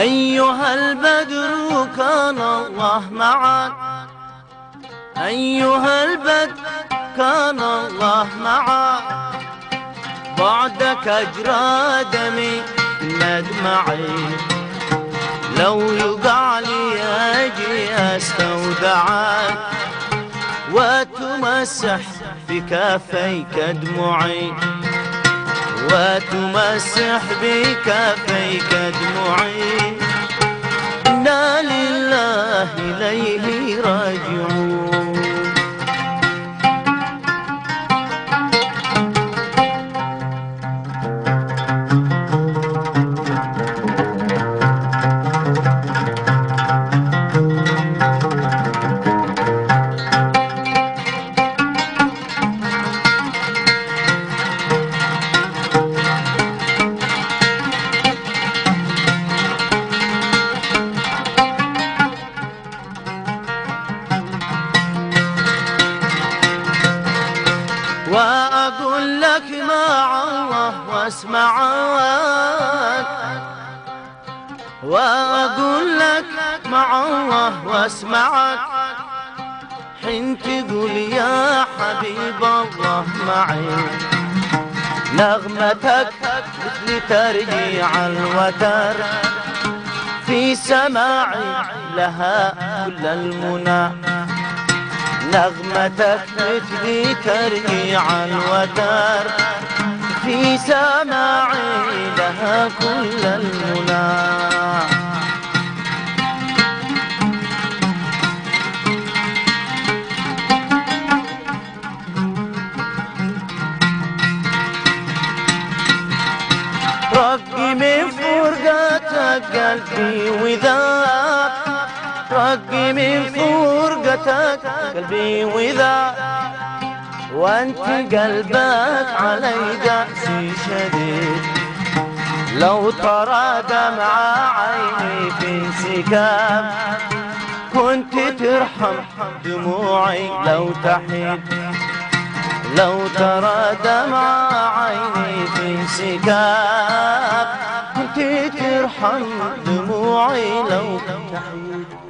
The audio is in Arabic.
أيها البدر كان الله معك، أيها البدر كان الله معك، بعدك أجرى دمي مدمعي، لو يقع لي أجي أستودعك وتمسح بكفيك دموعي، وتمسح بكفيك دموعي، إنا لله إليه راجعون. وأقول لك مع الله واسمعك، وأقول لك مع الله واسمعك، حين تقول يا حبيب الله معي، نغمتك مثل ترجيع الوتر، في سماعي لها كل المنى، نغمتك مثل ترجيع الوتر، في سماعي لها كل المنى. رقي من فرقتك قلبي وذاب، رقي من فرقتك قلبي وذاب، وانت قلبك علي قاسي شديد، لو ترى دمع عيني في انسكاب، كنت ترحم دموعي لو تحيد، لو ترى دمع عيني في انسكاب، كنت ترحم دموعي لو تحيد.